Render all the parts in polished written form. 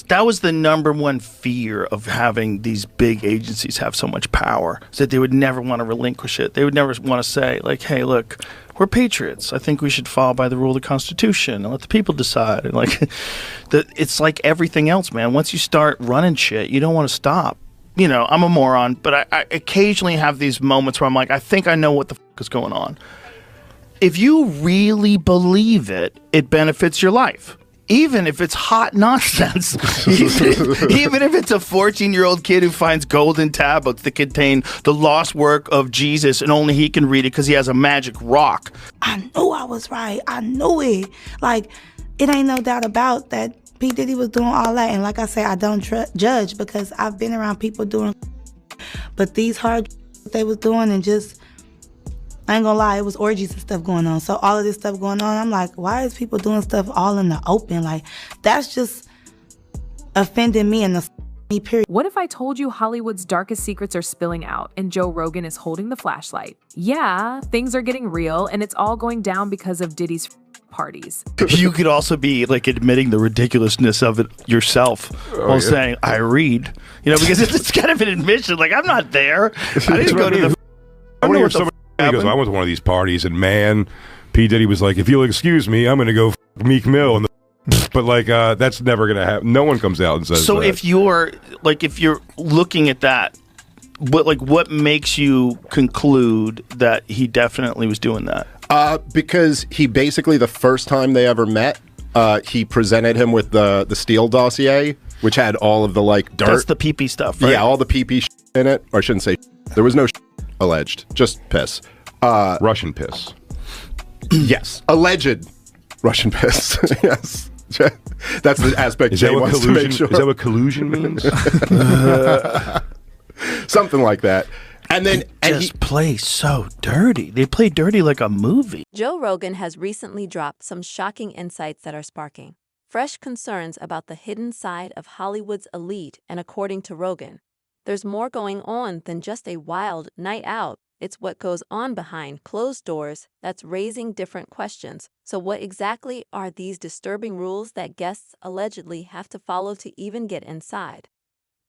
That was the number one fear of having these big agencies have so much power, is that they would never want to relinquish it. They would never want to say, like, hey, look, we're patriots. I think we should follow by the rule of the Constitution and let the people decide. And like, it's like everything else, man. Once you start running shit, you don't want to stop. You know, I'm a moron, but I occasionally have these moments where I'm like, I think I know what the fuck is going on. If you really believe it, it benefits your life. Even if it's hot nonsense, even if it's a 14-year-old kid who finds golden tablets that contain the lost work of Jesus and only he can read it because he has a magic rock. I knew I was right. I knew it. Like, it ain't no doubt about that. P. Diddy was doing all that. And like I say, I don't judge because I've been around people doing, but these hard they was doing and just, I ain't gonna lie, it was orgies and stuff going on. So all of this stuff going on, I'm like, why is people doing stuff all in the open? Like, that's just offending me in the period. What if I told you Hollywood's darkest secrets are spilling out and Joe Rogan is holding the flashlight? Yeah, things are getting real and it's all going down because of Diddy's parties. You could also be like admitting the ridiculousness of it yourself while saying, I read. You know, because it's kind of an admission. Like, I'm not there. I didn't go to the... I wonder if somebody goes, I went to one of these parties and man, P. Diddy was like, if you'll excuse me, I'm going to go Meek Mill. And but like, that's never going to happen. No one comes out and says so that. If you're looking at that, what makes you conclude that he definitely was doing that? Because he basically, the first time they ever met, he presented him with the Steele dossier, which had all of the like dirt. That's the pee-pee stuff, right? Yeah, all the pee-pee in it. Or I shouldn't say there was no alleged, just piss. Russian piss. Yes, alleged Russian piss. Yes, that's the aspect Jay wants to make sure. Is that what collusion means? Something like that. And then he plays so dirty. They play dirty like a movie. Joe Rogan has recently dropped some shocking insights that are sparking fresh concerns about the hidden side of Hollywood's elite, and according to Rogan, there's more going on than just a wild night out. It's what goes on behind closed doors that's raising different questions. So what exactly are these disturbing rules that guests allegedly have to follow to even get inside?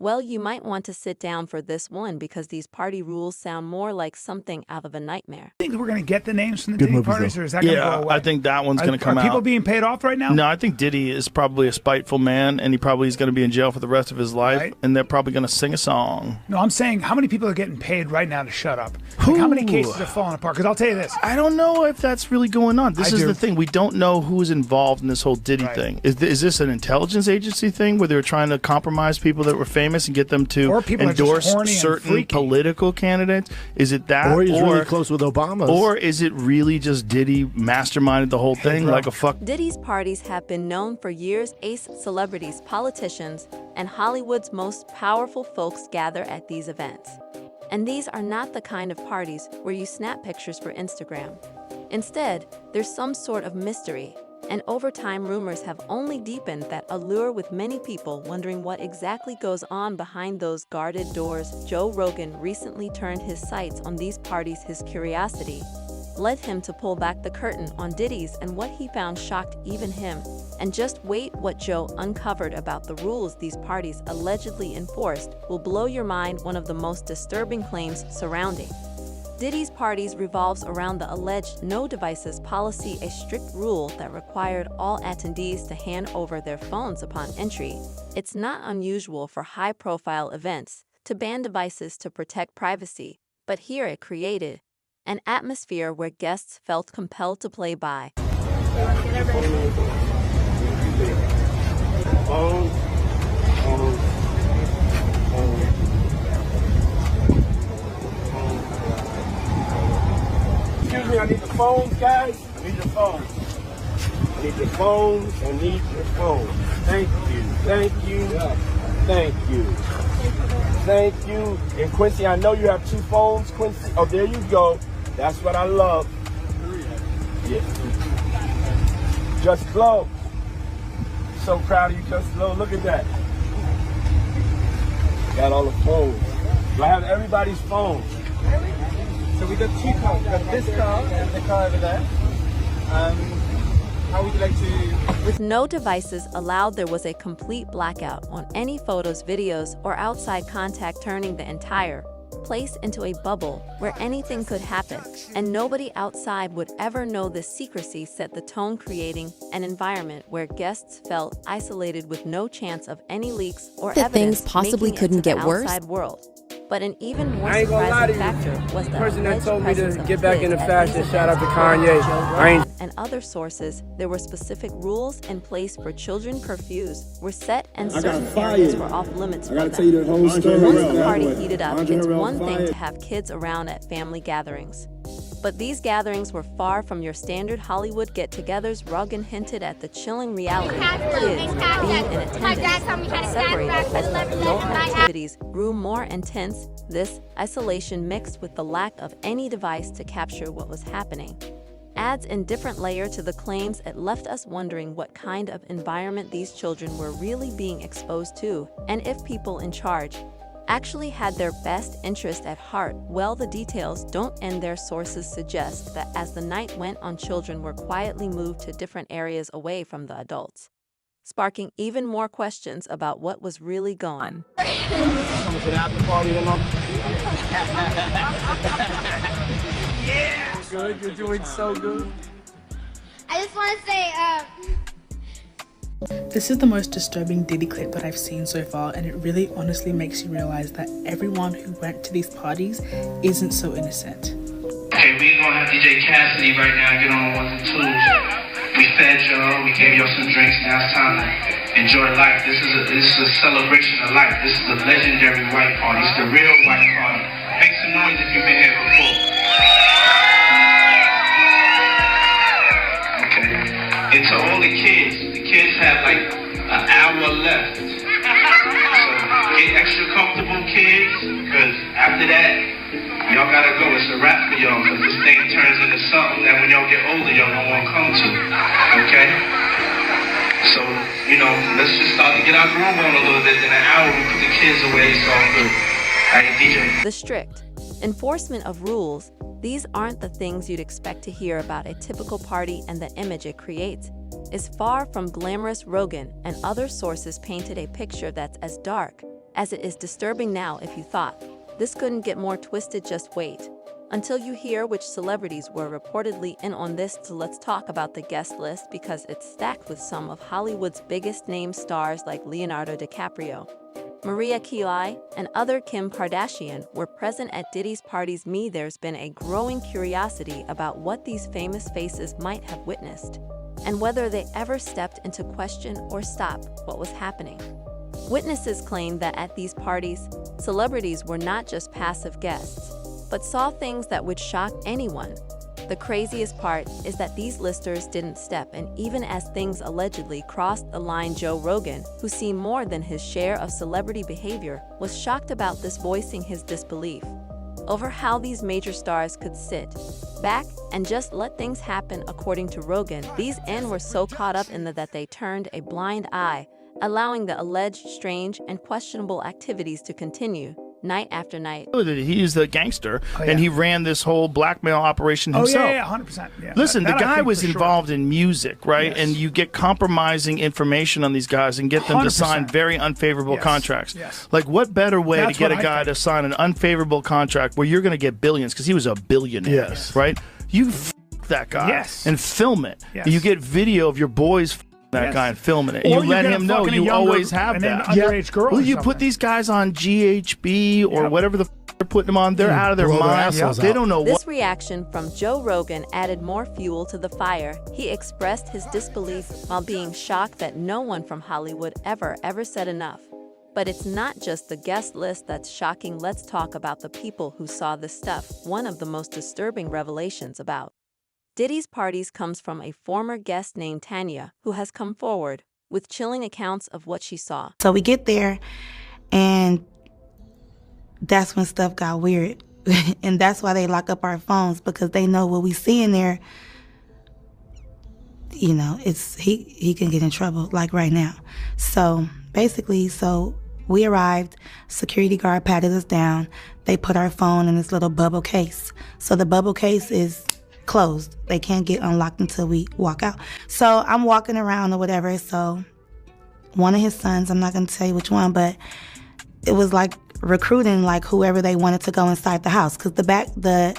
Well, you might want to sit down for this one because these party rules sound more like something out of a nightmare. Think we're going to get the names from the Diddy parties, or is that going to go away? I think that one's going to come out. Are people being paid off right now? No, I think Diddy is probably a spiteful man, and he probably is going to be in jail for the rest of his life, right. And they're probably going to sing a song. No, I'm saying how many people are getting paid right now to shut up? Like, how many cases are falling apart? Because I'll tell you this. I don't know if that's really going on. This is the thing. We don't know who's involved in this whole Diddy thing. Is this an intelligence agency thing where they were trying to compromise people that were famous and get them to endorse certain political candidates? Is it that? Or he's really close with Obama. Or is it really just Diddy masterminded the whole thing like a fuck? Diddy's parties have been known for years. Ace celebrities, politicians, and Hollywood's most powerful folks gather at these events. And these are not the kind of parties where you snap pictures for Instagram. Instead, there's some sort of mystery. And over time, rumors have only deepened that allure, with many people wondering what exactly goes on behind those guarded doors. Joe Rogan recently turned his sights on these parties. His curiosity led him to pull back the curtain on Diddy's, and what he found shocked even him. And just wait, what Joe uncovered about the rules these parties allegedly enforced will blow your mind. One of the most disturbing claims surrounding Diddy's parties revolves around the alleged no devices policy, a strict rule that required all attendees to hand over their phones upon entry. It's not unusual for high-profile events to ban devices to protect privacy, but here it created an atmosphere where guests felt compelled to play by. Excuse me, I need the phones, guys. I need your phones. I need your phones. I need your phones. Thank you. Thank you. Thank you. Thank you. And Quincy, I know you have two phones, Quincy. Oh, there you go. That's what I love. Yeah. Just Glow. So proud of you, Just Glow. Look at that. Got all the phones. Do I have everybody's phones? So we got two cars. We got this car and the car over there. How would you like to... With no devices allowed, there was a complete blackout on any photos, videos, or outside contact, turning the entire place into a bubble where anything could happen, and nobody outside would ever know. This secrecy set the tone, creating an environment where guests felt isolated with no chance of any leaks or evidence things possibly making it couldn't to the get worse. outside world. But an even more I ain't gonna lie to surprising you. factor was the person that alleged told me to presence of get back kids into at fashion, these shout out to events. Kanye. Joe I ain't- Rogan and other sources, there were specific rules in place for children. Curfews were set, and certain areas were off limits for them. tell you the whole story. Once the party heated up, it's one thing to have kids around at family gatherings. But these gatherings were far from your standard Hollywood get-togethers. Rogan hinted at the chilling reality of kids being in attendance, separated as the adult activities grew more intense. This isolation, mixed with the lack of any device to capture what was happening, adds a different layer to the claims. It left us wondering what kind of environment these children were really being exposed to, and if people in charge actually had their best interest at heart. Well, the details don't end there. Sources suggest that as the night went on, children were quietly moved to different areas away from the adults, sparking even more questions about what was really going on. Yeah! Good, you're doing so good. I just want to say, This is the most disturbing Diddy clip that I've seen so far, and it really honestly makes you realize that everyone who went to these parties isn't so innocent. Okay, we gonna have DJ Cassidy right now get on the ones and twos. We fed y'all, we gave y'all some drinks, now it's time to enjoy life. This is a celebration of life. This is a legendary white party. It's the real white party. Make some noise if you've been here before. Okay. And to all the kids have like an hour left. So get extra comfortable, kids, because after that, y'all gotta go. It's a wrap for y'all, because this thing turns into something that when y'all get older, y'all don't want to come to. Okay? So, let's just start to get our groove on a little bit. In an hour, we put the kids away, it's all good. Hey, DJ. The strict enforcement of rules, these aren't the things you'd expect to hear about a typical party, and the image it creates is far from glamorous. Rogan and other sources painted a picture that's as dark as it is disturbing. Now, if you thought this couldn't get more twisted, just wait until you hear which celebrities were reportedly in on this. So let's talk about the guest list, because it's stacked with some of Hollywood's biggest name stars like Leonardo DiCaprio, Maria Kelly, and other. Kim Kardashian were present at Diddy's parties. There's been a growing curiosity about what these famous faces might have witnessed, and whether they ever stepped into question or stop what was happening. Witnesses claim that at these parties, celebrities were not just passive guests, but saw things that would shock anyone. The craziest part is that these listers didn't step in even as things allegedly crossed the line. Joe Rogan, who seen more than his share of celebrity behavior, was shocked about this, voicing his disbelief over how these major stars could sit back and just let things happen. According to Rogan, these N were so caught up in that they turned a blind eye, allowing the alleged strange and questionable activities to continue night after night. He's the gangster, and he ran this whole blackmail operation himself. Oh, yeah, 100%. Yeah. Listen, That the I guy think was for sure. involved in music, right? Yes. And you get compromising information on these guys and get them to 100%. sign very unfavorable Yes. contracts. Yes. Like, what better way That's to get a what I guy think. to sign an unfavorable contract where you're going to get billions, because he was a billionaire, Yes. right? You f that guy Yes. and film it. Yes. And you get video of your boys that Yes. guy and filming it. Or You you let get a him know fucking you younger always have and then that. underage girl Well, or you put something. these guys on GHB or Yep. whatever the they're putting them on. They're out of their blow their minds. assholes They out. don't know what. This reaction from Joe Rogan added more fuel to the fire. He expressed his disbelief while being shocked that no one from Hollywood ever said enough. But it's not just the guest list that's shocking. Let's talk about the people who saw this stuff. One of the most disturbing revelations about Diddy's parties comes from a former guest named Tanya, who has come forward with chilling accounts of what she saw. So we get there, and that's when stuff got weird. And that's why they lock up our phones, because they know what we see in there, it's he can get in trouble, like right now. So basically, we arrived, security guard patted us down. They put our phone in this little bubble case. So the bubble case is closed. They can't get unlocked until we walk out. So I'm walking around or whatever. So one of his sons, I'm not going to tell you which one, but it was like recruiting like whoever they wanted to go inside the house, because the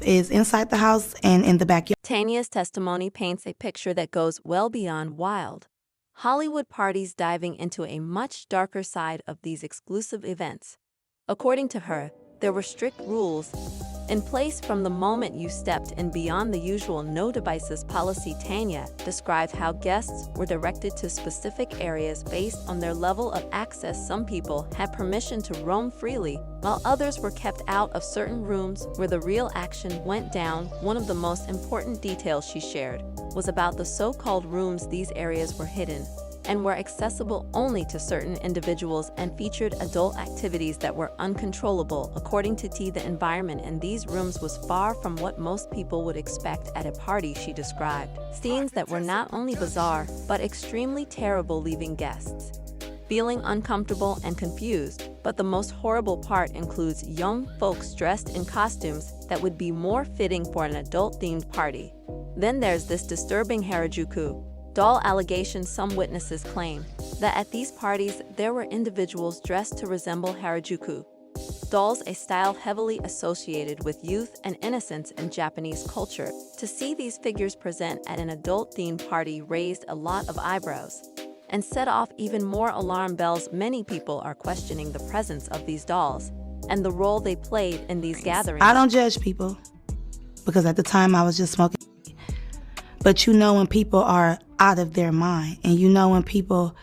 is inside the house and in the backyard. Tanya's testimony paints a picture that goes well beyond wild. Hollywood parties diving into a much darker side of these exclusive events. According to her, there were strict rules in place from the moment you stepped in beyond the usual no devices policy. Tanya described how guests were directed to specific areas based on their level of access. Some people had permission to roam freely, while others were kept out of certain rooms where the real action went down. One of the most important details she shared was about the so-called rooms. These areas were hidden and were accessible only to certain individuals and featured adult activities that were uncontrollable. According to T, the environment in these rooms was far from what most people would expect at a party. She described scenes that were not only bizarre, but extremely terrible, leaving guests feeling uncomfortable and confused. But the most horrible part includes young folks dressed in costumes that would be more fitting for an adult-themed party. Then there's this disturbing Harajuku doll allegation. Some witnesses claim that at these parties there were individuals dressed to resemble Harajuku dolls, a style heavily associated with youth and innocence in Japanese culture. To see these figures present at an adult-themed party raised a lot of eyebrows and set off even more alarm bells. Many people are questioning the presence of these dolls and the role they played in these gatherings. I don't judge people, because at the time I was just smoking. But you know when people are out of their mind, and you know when people,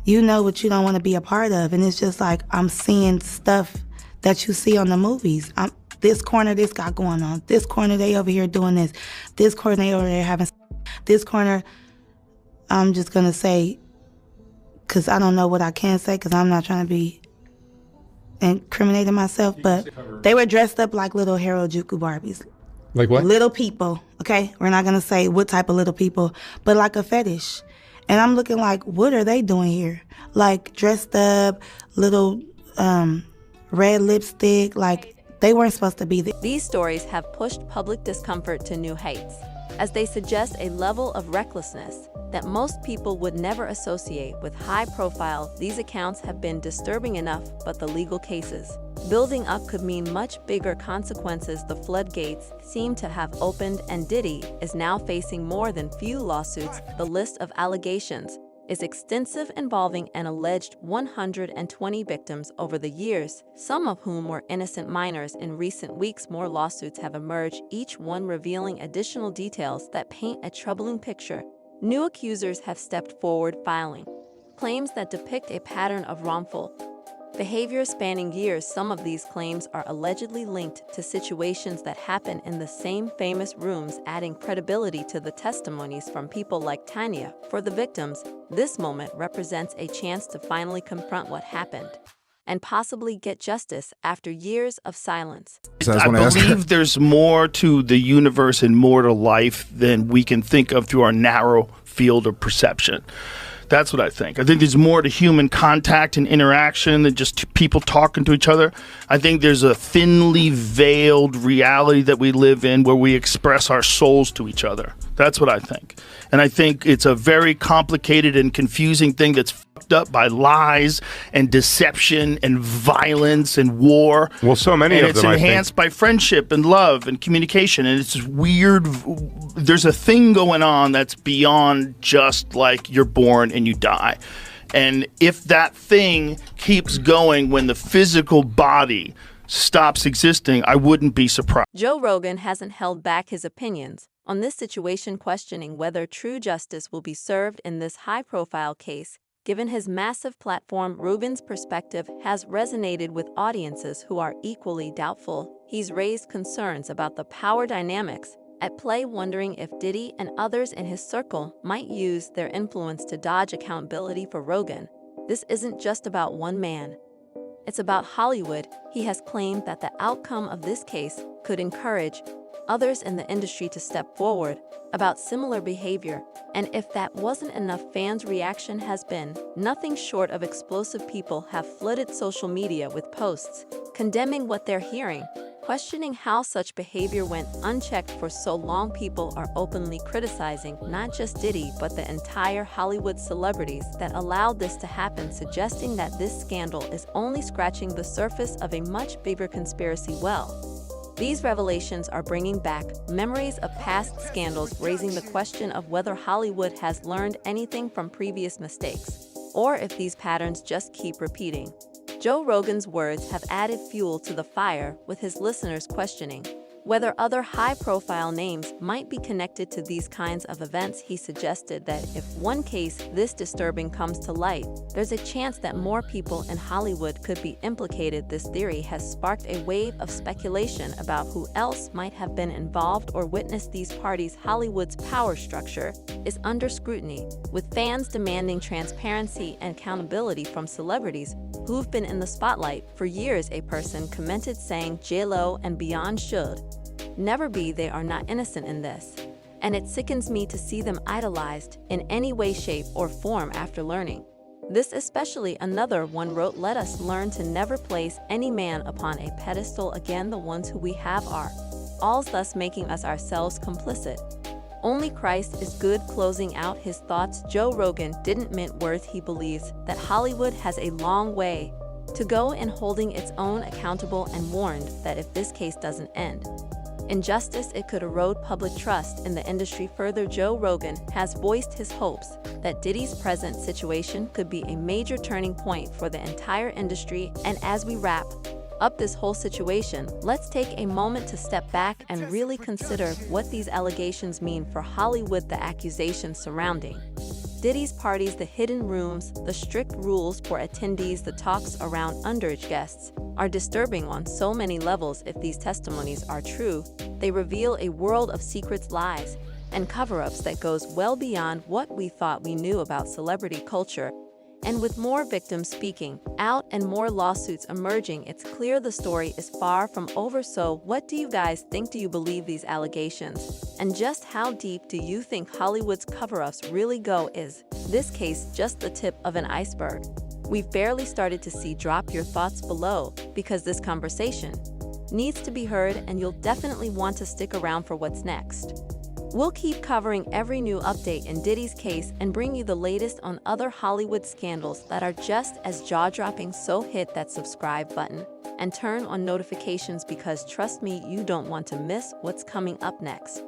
you know what you don't want to be a part of. And it's just like, I'm seeing stuff that you see on the movies. This corner, this got going on. This corner, they over here doing this. This corner, they over there having. This corner, I'm just going to say, because I don't know what I can say, because I'm not trying to be incriminating myself, but they were dressed up like little Harajuku Barbies. Like what? Little people, okay? We're not going to say what type of little people, but like a fetish. And I'm looking like, what are they doing here? Like dressed up, little red lipstick, like they weren't supposed to be there. These stories have pushed public discomfort to new heights, as they suggest a level of recklessness that most people would never associate with high profile. These accounts have been disturbing enough, but the legal cases building up could mean much bigger consequences. The floodgates seem to have opened, and Diddy is now facing more than few lawsuits. The list of allegations is extensive, involving an alleged 120 victims over the years, some of whom were innocent minors. In recent weeks, more lawsuits have emerged, each one revealing additional details that paint a troubling picture. New accusers have stepped forward, filing claims that depict a pattern of wrongful behavior spanning years. Some of these claims are allegedly linked to situations that happen in the same famous rooms, adding credibility to the testimonies from people like Tanya. For the victims, this moment represents a chance to finally confront what happened and possibly get justice after years of silence. I believe there's more to the universe and more to life than we can think of through our narrow field of perception. That's what I think. I think there's more to human contact and interaction than just people talking to each other. I think there's a thinly veiled reality that we live in where we express our souls to each other. That's what I think. And I think it's a very complicated and confusing thing that's fucked up by lies and deception and violence and war. Well, so many and of them, it's enhanced by friendship and love and communication. And it's weird. There's a thing going on that's beyond just like you're born and you die. And if that thing keeps going when the physical body stops existing, I wouldn't be surprised. Joe Rogan hasn't held back his opinions on this situation, questioning whether true justice will be served in this high-profile case. Given his massive platform, Rogan's perspective has resonated with audiences who are equally doubtful. He's raised concerns about the power dynamics at play, wondering if Diddy and others in his circle might use their influence to dodge accountability. For Rogan, this isn't just about one man. It's about Hollywood. He has claimed that the outcome of this case could encourage others in the industry to step forward about similar behavior. And if that wasn't enough, fans' reaction has been nothing short of explosive. People have flooded social media with posts condemning what they're hearing, questioning how such behavior went unchecked for so long. People are openly criticizing not just Diddy but the entire Hollywood celebrities that allowed this to happen, suggesting that this scandal is only scratching the surface of a much bigger conspiracy well. These revelations are bringing back memories of past scandals, raising the question of whether Hollywood has learned anything from previous mistakes, or if these patterns just keep repeating. Joe Rogan's words have added fuel to the fire, with his listeners questioning whether other high-profile names might be connected to these kinds of events. He suggested that if one case this disturbing comes to light, there's a chance that more people in Hollywood could be implicated. This theory has sparked a wave of speculation about who else might have been involved or witnessed these parties. Hollywood's power structure is under scrutiny, with fans demanding transparency and accountability from celebrities who've been in the spotlight for years. A person commented saying J-Lo and Beyonce should never be. They are not innocent in this, and it sickens me to see them idolized in any way, shape, or form after learning this. Especially another one wrote, let us learn to never place any man upon a pedestal again. The ones who we have are all, thus making us ourselves complicit. Only Christ is good. Closing out his thoughts, Joe Rogan didn't mince words. He believes that Hollywood has a long way to go in holding its own accountable, and warned that if this case doesn't end in justice, it could erode public trust in the industry further. Joe Rogan has voiced his hopes that Diddy's present situation could be a major turning point for the entire industry. And as we wrap up this whole situation, let's take a moment to step back and really consider what these allegations mean for Hollywood. The accusations surrounding Diddy's parties, the hidden rooms, the strict rules for attendees, the talks around underage guests are disturbing on so many levels. If these testimonies are true, they reveal a world of secrets, lies, and cover-ups that goes well beyond what we thought we knew about celebrity culture. And with more victims speaking out and more lawsuits emerging, it's clear the story is far from over. So what do you guys think? Do you believe these allegations? And just how deep do you think Hollywood's cover-ups really go? Is this case just the tip of an iceberg we've barely started to see? Drop your thoughts below, because this conversation needs to be heard, and you'll definitely want to stick around for what's next. We'll keep covering every new update in Diddy's case and bring you the latest on other Hollywood scandals that are just as jaw-dropping. So hit that subscribe button and turn on notifications, because trust me, you don't want to miss what's coming up next.